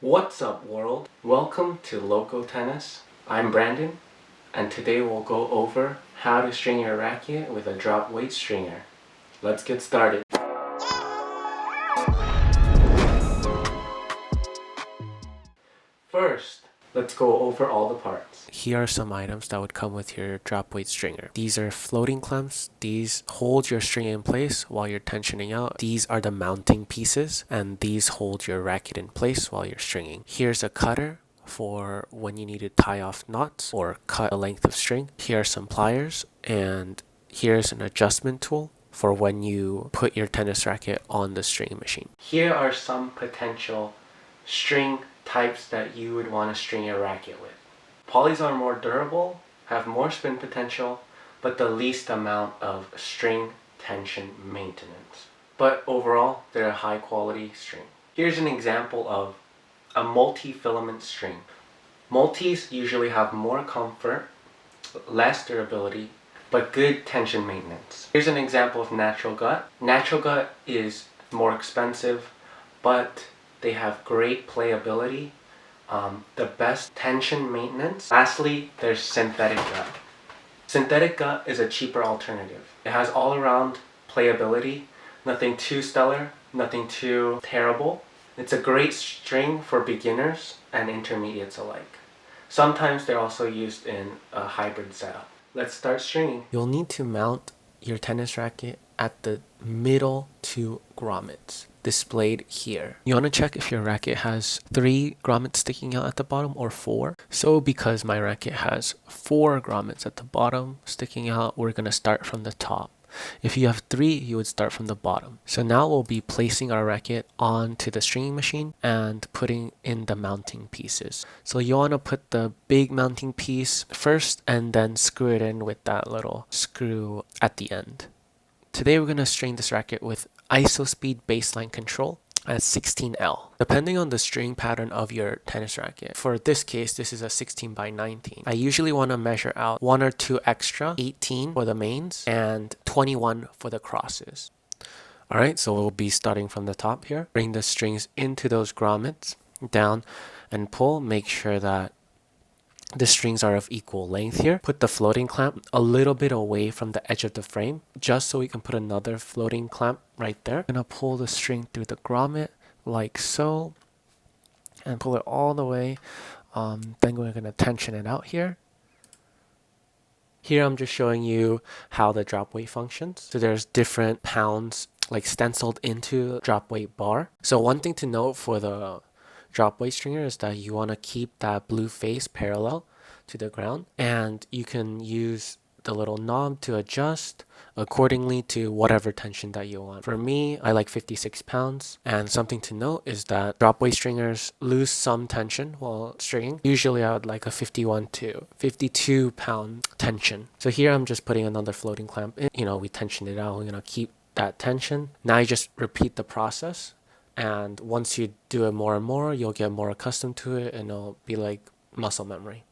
What's up, world? Welcome to Loco Tennis. I'm Brandon, and today we'll go over how to string your racket with a drop weight stringer. Let's get started. First, let's go over all the parts. Here are some items that would come with your drop weight stringer. These are floating clamps. These hold your string in place while you're tensioning out. These are the mounting pieces, and these hold your racket in place while you're stringing. Here's a cutter for when you need to tie off knots or cut a length of string. Here are some pliers, and here's an adjustment tool for when you put your tennis racket on the string machine. Here are some potential string types that you would want to string your racket with. Polys are more durable, have more spin potential, but the least amount of string tension maintenance. But overall, they're a high quality string. Here's an example of a multi-filament string. Multis usually have more comfort, less durability, but good tension maintenance. Here's an example of natural gut. Natural gut is more expensive, but they have great playability, the best tension maintenance. Lastly, there's synthetic gut. Synthetic gut is a cheaper alternative. It has all-around playability, nothing too stellar, nothing too terrible. It's a great string for beginners and intermediates alike. Sometimes they're also used in a hybrid setup. Let's start stringing. You'll need to mount your tennis racket at the middle two grommets displayed here. You want to check if your racket has 3 grommets sticking out at the bottom or 4. So because my racket has 4 grommets at the bottom sticking out, we're going to start from the top. If you have 3, you would start from the bottom. So now we'll be placing our racket onto the stringing machine and putting in the mounting pieces. So you want to put the big mounting piece first and then screw it in with that little screw at the end. Today we're going to string this racket with ISO-speed baseline control at 16L, depending on the string pattern of your tennis racket. For this case, this is a 16 by 19. I usually want to measure out 1 or 2 extra, 18 for the mains and 21 for the crosses. Alright, so we'll be starting from the top here. Bring the strings into those grommets, down and pull. Make sure that the strings are of equal length here. Put the floating clamp a little bit away from the edge of the frame, just so we can put another floating clamp right there. I'm gonna pull the string through the grommet like so, and pull it all the way. Then we're gonna tension it out here. Here I'm just showing you how the drop weight functions. So there's different pounds like stenciled into drop weight bar. So one thing to note for the drop weight stringer is that you want to keep that blue face parallel to the ground, and you can use the little knob to adjust accordingly to whatever tension that you want. For me, I like 56 pounds, and something to note is that drop weight stringers lose some tension while stringing. Usually I would like a 51 to 52 pound tension. So here I'm just putting another floating clamp in. We tensioned it out. We're gonna keep that tension. Now you just repeat the process. And once you do it more and more, you'll get more accustomed to it, and it'll be like muscle memory.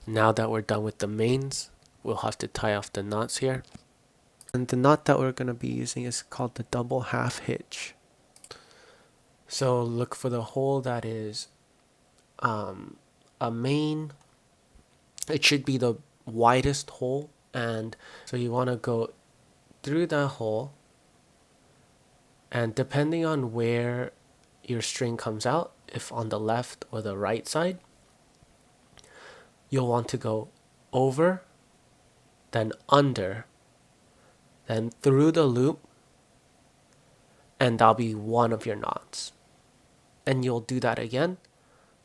Now that we're done with the mains, we'll have to tie off the knots here. And the knot that we're going to be using is called the double half hitch. So look for the hole that is a main. It should be the widest hole, and so you want to go through that hole, and depending on where your string comes out, if on the left or the right side, you'll want to go over, then under, then through the loop, and that'll be one of your knots. And you'll do that again.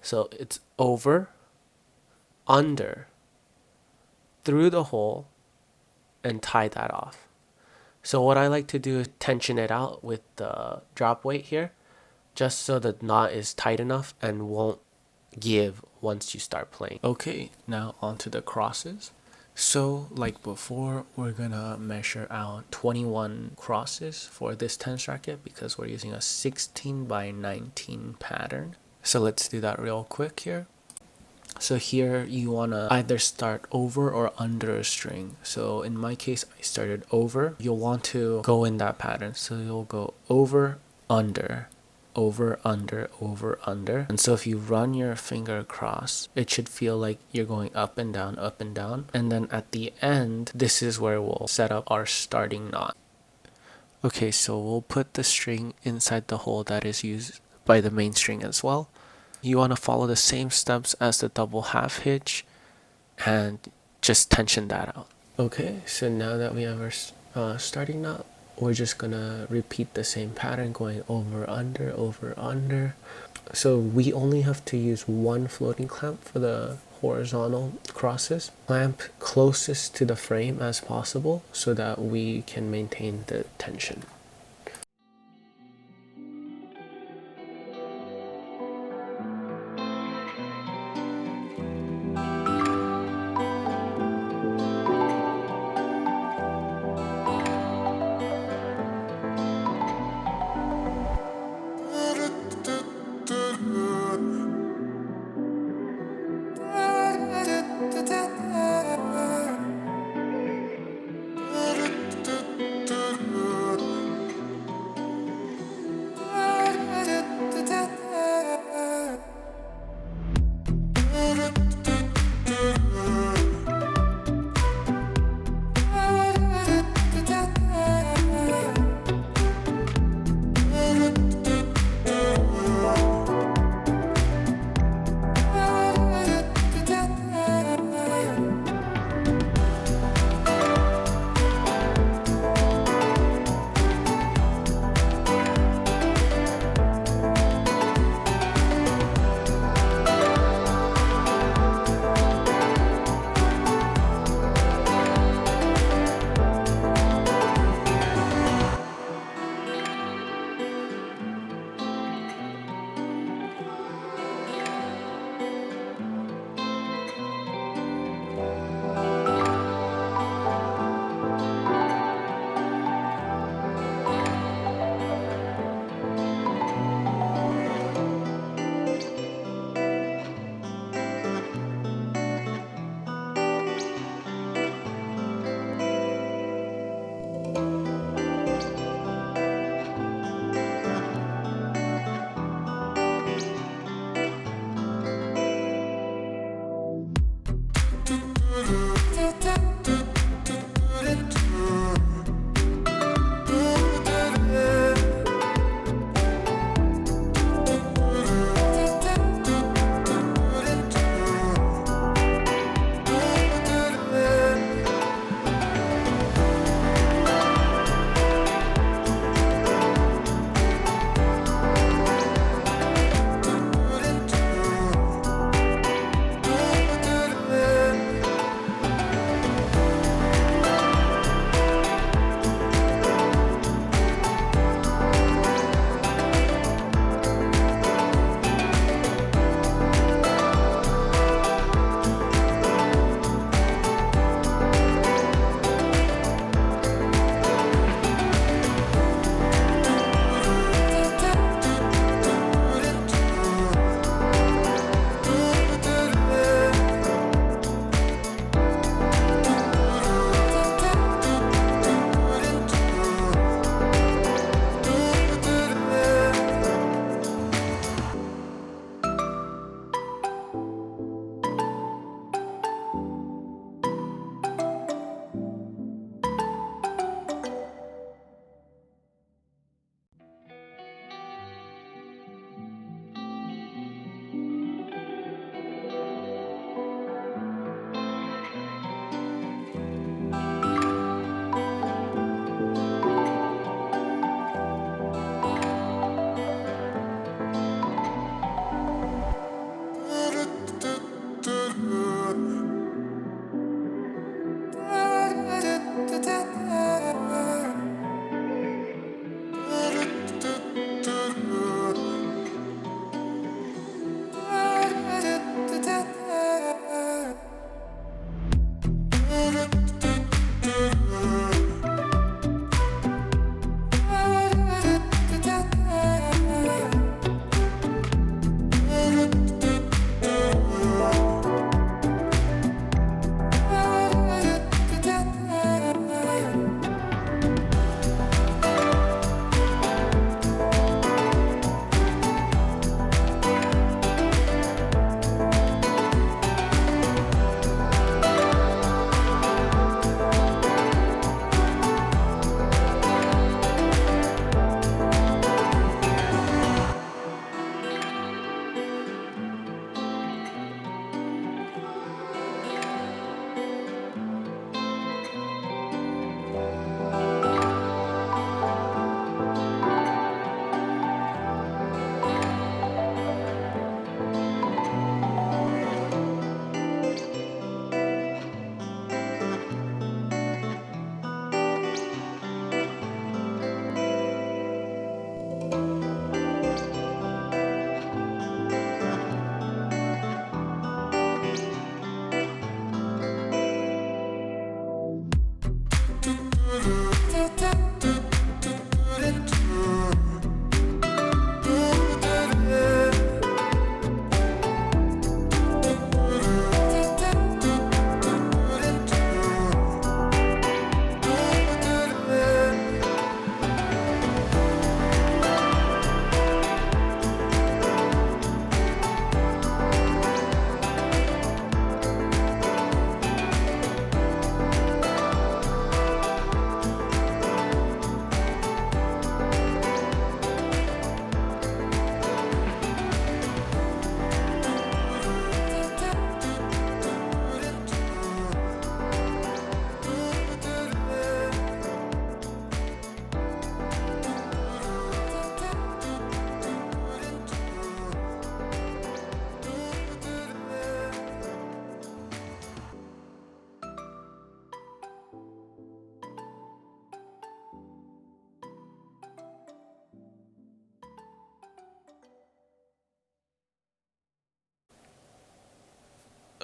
So it's over, under, through the hole, and tie that off. So what I like to do is tension it out with the drop weight here, just so the knot is tight enough and won't give once you start playing. Okay, now onto the crosses. So like before, we're gonna measure out 21 crosses for this tennis racket because we're using a 16 by 19 pattern. So let's do that real quick here. So here you want to either start over or under a string. So in my case, I started over. You'll want to go in that pattern. So you'll go over, under, over, under, over, under. And so if you run your finger across, it should feel like you're going up and down, up and down. And then at the end, this is where we'll set up our starting knot. Okay, so we'll put the string inside the hole that is used by the main string as well. You want to follow the same steps as the double half hitch and just tension that out. Okay, so now that we have our starting knot, we're just gonna repeat the same pattern, going over, under. So we only have to use one floating clamp for the horizontal crosses. Clamp closest to the frame as possible so that we can maintain the tension.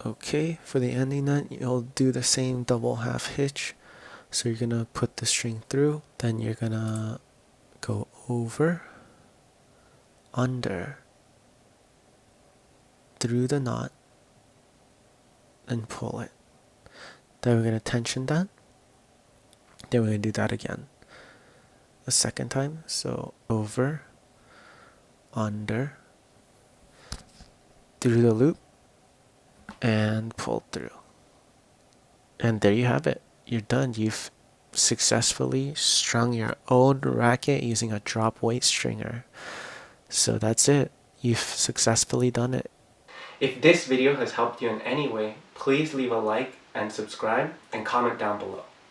Okay, for the ending nut, you'll do the same double half hitch. So you're gonna put the string through, then you're gonna go over, under, through the knot, and pull it. Then we're gonna tension that. Then we're gonna do that again a second time. So over, under, through the loop, and pull through. And there you have it. You're done. You've successfully strung your own racket using a drop weight stringer. So that's it. You've successfully done it. If this video has helped you in any way, please leave a like and subscribe and comment down below.